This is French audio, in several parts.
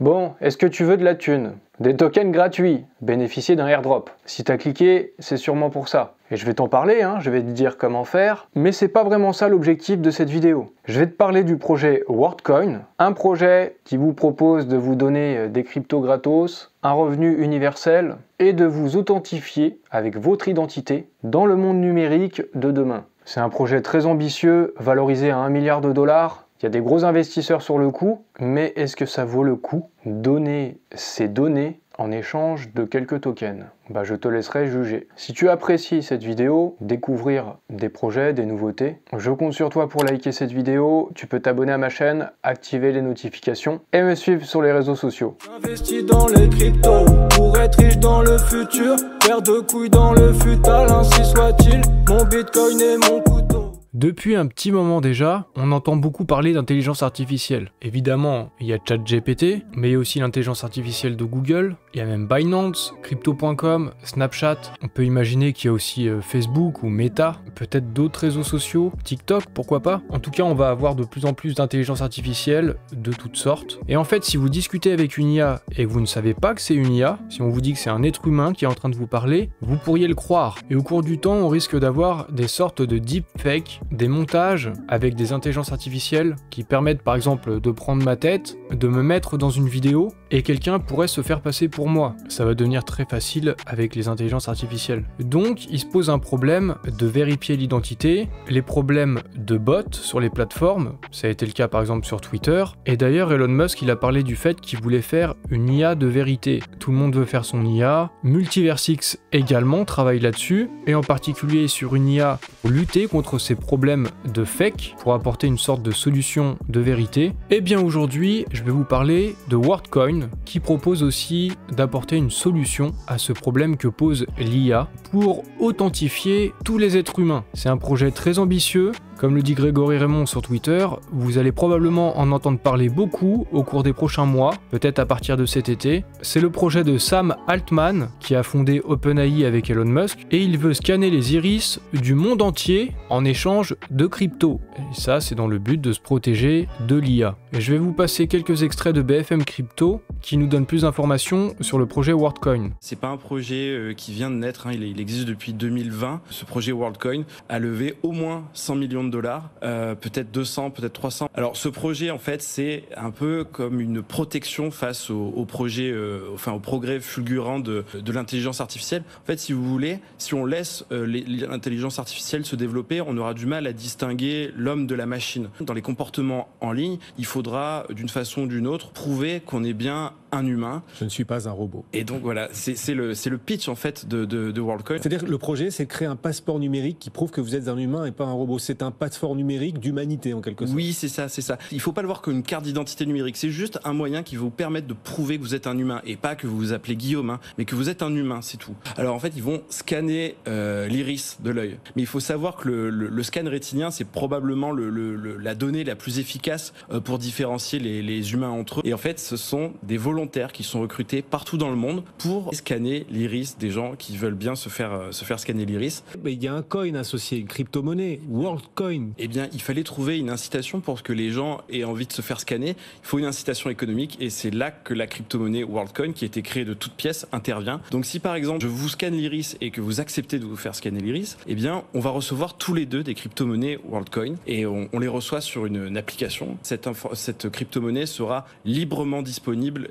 Bon, est-ce que tu veux de la thune? Des tokens gratuits, bénéficier d'un airdrop. Si t'as cliqué, c'est sûrement pour ça. Et je vais t'en parler, je vais te dire comment faire, mais c'est pas vraiment ça l'objectif de cette vidéo. Je vais te parler du projet WorldCoin, un projet qui vous propose de vous donner des cryptos gratos, un revenu universel et de vous authentifier avec votre identité dans le monde numérique de demain. C'est un projet très ambitieux, valorisé à 1 milliard de dollars. Il y a des gros investisseurs sur le coup, mais est-ce que ça vaut le coup donner ces données en échange de quelques tokens? Je te laisserai juger. Si tu apprécies cette vidéo, découvrir des projets, des nouveautés, je compte sur toi pour liker cette vidéo. Tu peux t'abonner à ma chaîne, activer les notifications et me suivre sur les réseaux sociaux. J'investis dans les cryptos pour être riche dans le futur, faire de couilles dans le futal, ainsi soit-il. Mon bitcoin est mon couteau. Depuis un petit moment déjà, on entend beaucoup parler d'intelligence artificielle. Évidemment, il y a ChatGPT, mais il y a aussi l'intelligence artificielle de Google, il y a même Binance, Crypto.com, Snapchat. On peut imaginer qu'il y a aussi Facebook ou Meta, peut-être d'autres réseaux sociaux, TikTok, pourquoi pas. En tout cas, on va avoir de plus en plus d'intelligence artificielle de toutes sortes. Et en fait, si vous discutez avec une IA et que vous ne savez pas que c'est une IA, si on vous dit que c'est un être humain qui est en train de vous parler, vous pourriez le croire. Et au cours du temps, on risque d'avoir des sortes de deepfakes, des montages avec des intelligences artificielles qui permettent par exemple de prendre ma tête, de me mettre dans une vidéo et quelqu'un pourrait se faire passer pour moi. Ça va devenir très facile avec les intelligences artificielles. Donc il se pose un problème de vérifier l'identité, les problèmes de bots sur les plateformes, ça a été le cas par exemple sur Twitter, et d'ailleurs Elon Musk il a parlé du fait qu'il voulait faire une IA de vérité. Tout le monde veut faire son IA, Multiversix également travaille là-dessus, et en particulier sur une IA pour lutter contre ces problèmes de fake, pour apporter une sorte de solution de vérité. Et bien aujourd'hui, je vais vous parler de WorldCoin, qui propose aussi d'apporter une solution à ce problème que pose l'IA pour authentifier tous les êtres humains. C'est un projet très ambitieux. Comme le dit Grégory Raymond sur Twitter, vous allez probablement en entendre parler beaucoup au cours des prochains mois, peut-être à partir de cet été. C'est le projet de Sam Altman qui a fondé OpenAI avec Elon Musk et il veut scanner les iris du monde entier en échange de crypto. Et ça, c'est dans le but de se protéger de l'IA. Et je vais vous passer quelques extraits de BFM Crypto qui nous donnent plus d'informations sur le projet WorldCoin. C'est pas un projet qui vient de naître, il existe depuis 2020. Ce projet WorldCoin a levé au moins 100 millions de dollars, peut-être 200, peut-être 300. Alors ce projet en fait c'est un peu comme une protection face au projet, au progrès fulgurant de l'intelligence artificielle. En fait si vous voulez, si on laisse l'intelligence artificielle se développer, on aura du mal à distinguer l'homme de la machine. Dans les comportements en ligne, il faudra d'une façon ou d'une autre prouver qu'on est bien un humain. Je ne suis pas un robot. Et donc voilà, c'est le pitch en fait de WorldCoin. C'est-à-dire que le projet, c'est de créer un passeport numérique qui prouve que vous êtes un humain et pas un robot. C'est un passeport numérique d'humanité en quelque sorte. Oui, c'est ça, c'est ça. Il faut pas le voir comme une carte d'identité numérique. C'est juste un moyen qui va vous permettre de prouver que vous êtes un humain et pas que vous vous appelez Guillaume, mais que vous êtes un humain, c'est tout. Alors en fait, ils vont scanner l'iris de l'œil. Mais il faut savoir que le scan rétinien, c'est probablement la donnée la plus efficace pour différencier les humains entre eux. Et en fait, ce sont des volontaires qui sont recrutés partout dans le monde pour scanner l'iris des gens qui veulent bien se faire scanner l'iris. Mais il y a un coin associé, une crypto-monnaie, WorldCoin. Eh bien, il fallait trouver une incitation pour que les gens aient envie de se faire scanner. Il faut une incitation économique et c'est là que la crypto-monnaie WorldCoin, qui a été créée de toutes pièces, intervient. Donc si par exemple, je vous scanne l'iris et que vous acceptez de vous faire scanner l'iris, eh bien, on va recevoir tous les deux des crypto-monnaies WorldCoin et on les reçoit sur une application. Cette crypto-monnaie sera librement disponible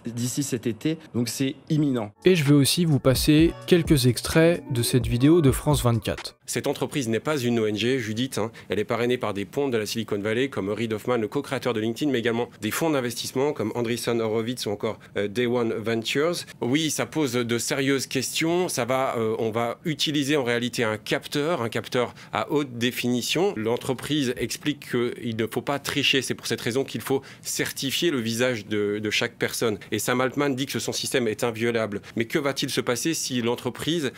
d'ici cet été, donc c'est imminent. Et je vais aussi vous passer quelques extraits de cette vidéo de France 24. Cette entreprise n'est pas une ONG, Judith. Elle est parrainée par des pontes de la Silicon Valley, comme Reid Hoffman, le co-créateur de LinkedIn, mais également des fonds d'investissement comme Andreessen Horowitz ou encore Day One Ventures. Oui, ça pose de sérieuses questions. On va utiliser en réalité un capteur à haute définition. L'entreprise explique qu'il ne faut pas tricher. C'est pour cette raison qu'il faut certifier le visage de chaque personne. Et Sam Altman dit que son système est inviolable. Mais que va-t-il se passer si l'entreprise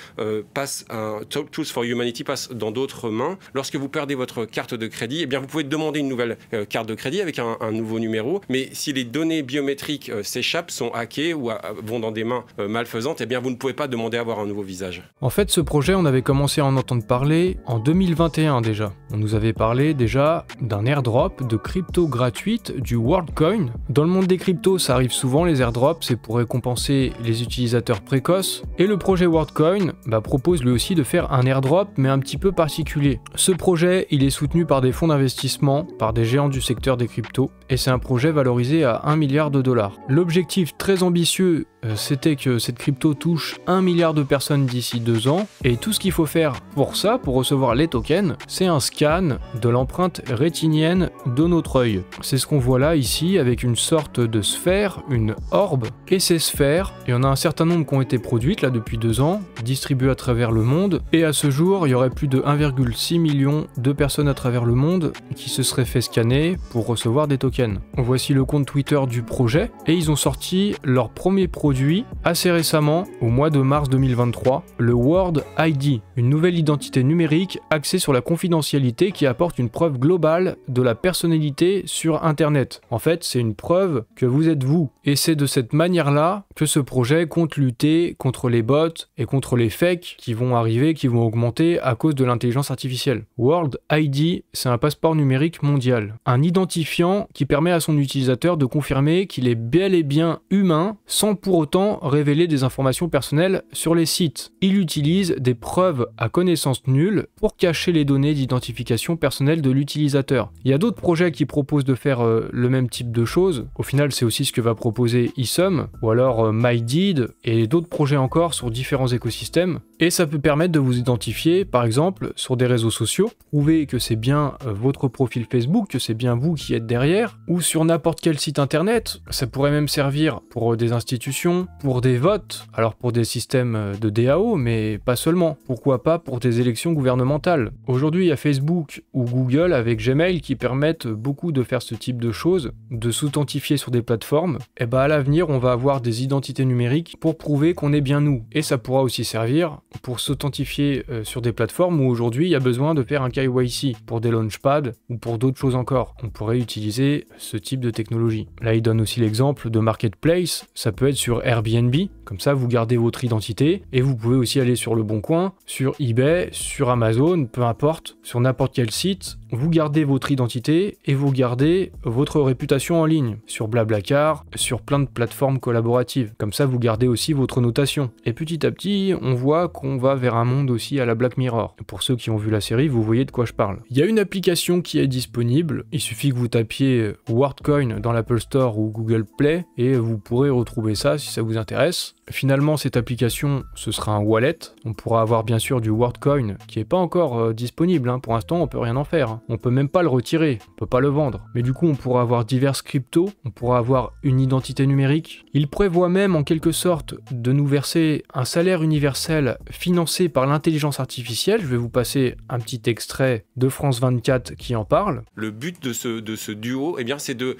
passe un Tools for Humanity outils passe dans d'autres mains. Lorsque vous perdez votre carte de crédit, eh bien, vous pouvez demander une nouvelle carte de crédit avec un nouveau numéro. Mais si les données biométriques s'échappent, sont hackées ou vont dans des mains malfaisantes, eh bien, vous ne pouvez pas demander à avoir un nouveau visage. En fait, ce projet, on avait commencé à en entendre parler en 2021 déjà. On nous avait parlé déjà d'un airdrop de crypto gratuite du WorldCoin. Dans le monde des cryptos, ça arrive souvent, les airdrops, c'est pour récompenser les utilisateurs précoces. Et le projet WorldCoin propose lui aussi de faire un airdrop, mais un petit peu particulier. Ce projet, il est soutenu par des fonds d'investissement, par des géants du secteur des cryptos, et c'est un projet valorisé à 1 milliard de dollars. L'objectif très ambitieux, c'était que cette crypto touche 1 milliard de personnes d'ici 2 ans, et tout ce qu'il faut faire pour ça, pour recevoir les tokens, c'est un scan de l'empreinte rétinienne de notre œil. C'est ce qu'on voit là ici, avec une sorte de sphère, une orbe, et ces sphères, il y en a un certain nombre qui ont été produites là depuis 2 ans, distribuées à travers le monde, et à ce jour, il y aurait plus de 1,6 million de personnes à travers le monde qui se seraient fait scanner pour recevoir des tokens. Voici le compte Twitter du projet, et ils ont sorti leur premier produit assez récemment, au mois de mars 2023, le World ID, une nouvelle identité numérique axée sur la confidentialité qui apporte une preuve globale de la personnalité sur Internet. En fait, c'est une preuve que vous êtes vous, et c'est de cette manière-là que ce projet compte lutter contre les bots et contre les fakes qui vont arriver, qui vont augmenter à cause de l'intelligence artificielle. World ID, c'est un passeport numérique mondial, un identifiant qui permet à son utilisateur de confirmer qu'il est bel et bien humain sans pour autant révéler des informations personnelles sur les sites. Il utilise des preuves à connaissance nulle pour cacher les données d'identification personnelle de l'utilisateur. Il y a d'autres projets qui proposent de faire le même type de choses. Au final, c'est aussi ce que va proposer Isum ou alors MyDeed et d'autres projets encore sur différents écosystèmes. Et ça peut permettre de vous identifier, par exemple, sur des réseaux sociaux, prouver que c'est bien votre profil Facebook, que c'est bien vous qui êtes derrière, ou sur n'importe quel site internet. Ça pourrait même servir pour des institutions, pour des votes, alors pour des systèmes de DAO, mais pas seulement. Pourquoi pas pour des élections gouvernementales. Aujourd'hui, il y a Facebook ou Google avec Gmail qui permettent beaucoup de faire ce type de choses, de s'authentifier sur des plateformes. Et à l'avenir, on va avoir des identités numériques pour prouver qu'on est bien nous. Et ça pourra aussi servir pour s'authentifier sur des plateformes où aujourd'hui il y a besoin de faire un KYC pour des launchpads ou pour d'autres choses encore. On pourrait utiliser ce type de technologie. Là, il donne aussi l'exemple de marketplace. Ça peut être sur Airbnb. Comme ça, vous gardez votre identité et vous pouvez aussi aller sur Le Bon Coin, sur eBay, sur Amazon, peu importe, sur n'importe quel site. Vous gardez votre identité et vous gardez votre réputation en ligne, sur Blablacar, sur plein de plateformes collaboratives. Comme ça, vous gardez aussi votre notation. Et petit à petit, on voit qu'on va vers un monde aussi à la Black Mirror. Pour ceux qui ont vu la série, vous voyez de quoi je parle. Il y a une application qui est disponible. Il suffit que vous tapiez WorldCoin dans l'Apple Store ou Google Play et vous pourrez retrouver ça si ça vous intéresse. Finalement, cette application, ce sera un wallet. On pourra avoir bien sûr du WorldCoin qui n'est pas encore disponible. Pour l'instant, on peut rien en faire. On peut même pas le retirer, on peut pas le vendre. Mais du coup, on pourra avoir diverses cryptos, on pourra avoir une identité numérique. Il prévoit même en quelque sorte de nous verser un salaire universel financé par l'intelligence artificielle. Je vais vous passer un petit extrait de France 24 qui en parle. Le but de ce duo, eh bien, c'est de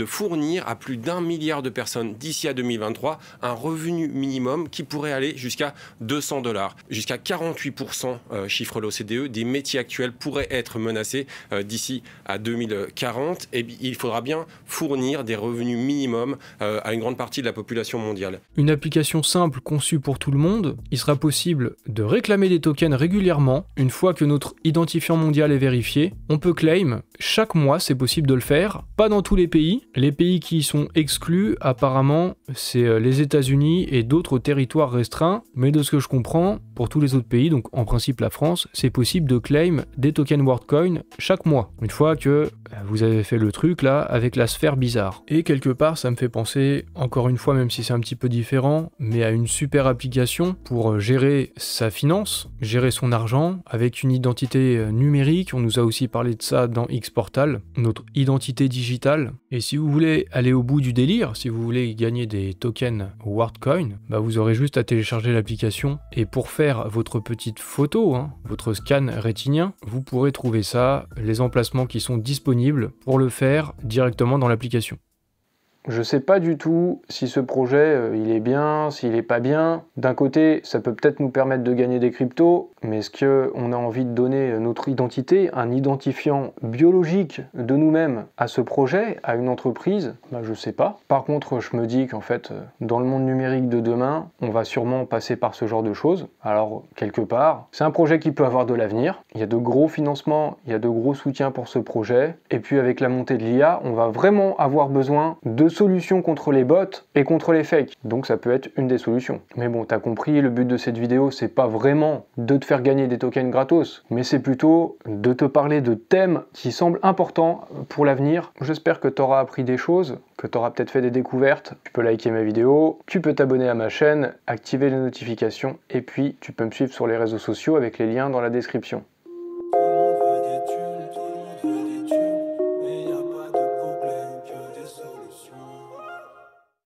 fournir à plus d'1 milliard de personnes d'ici à 2023 un revenu minimum qui pourrait aller jusqu'à $200. Jusqu'à 48%, chiffre l'OCDE, des métiers actuels pourraient être menacés d'ici à 2040. Et il faudra bien fournir des revenus minimums à une grande partie de la population mondiale. Une application simple conçue pour tout le monde. Il sera possible de réclamer des tokens régulièrement. Une fois que notre identifiant mondial est vérifié, on peut claim. Chaque mois, c'est possible de le faire. Pas dans tous les pays. Les pays qui y sont exclus, apparemment, c'est les États-Unis et d'autres territoires restreints. Mais de ce que je comprends, pour tous les autres pays, donc en principe la France, c'est possible de claim des tokens WorldCoin chaque mois. Une fois que vous avez fait le truc là avec la sphère bizarre. Et quelque part, ça me fait penser, encore une fois, même si c'est un petit peu différent, mais à une super application pour gérer sa finance, gérer son argent avec une identité numérique. On nous a aussi parlé de ça dans Xportal, notre identité digitale. Et si vous voulez aller au bout du délire, si vous voulez gagner des tokens WorldCoin, vous aurez juste à télécharger l'application. Et pour faire votre petite photo, votre scan rétinien, vous pourrez trouver ça, les emplacements qui sont disponibles pour le faire directement dans l'application. Je sais pas du tout si ce projet il est bien, s'il est pas bien. D'un côté, ça peut peut-être nous permettre de gagner des cryptos, mais est-ce qu'on a envie de donner notre identité, un identifiant biologique de nous-mêmes à ce projet, à une entreprise? Je sais pas. Par contre, je me dis qu'en fait, dans le monde numérique de demain, on va sûrement passer par ce genre de choses. Alors, quelque part, c'est un projet qui peut avoir de l'avenir. Il y a de gros financements, il y a de gros soutiens pour ce projet. Et puis avec la montée de l'IA, on va vraiment avoir besoin de solutions contre les bots et contre les fakes. Donc ça peut être une des solutions. Mais bon, t'as compris, le but de cette vidéo, c'est pas vraiment de te faire gagner des tokens gratos, mais c'est plutôt de te parler de thèmes qui semblent importants pour l'avenir. J'espère que t'auras appris des choses, que t'auras peut-être fait des découvertes. Tu peux liker ma vidéo, tu peux t'abonner à ma chaîne, activer les notifications, et puis tu peux me suivre sur les réseaux sociaux avec les liens dans la description.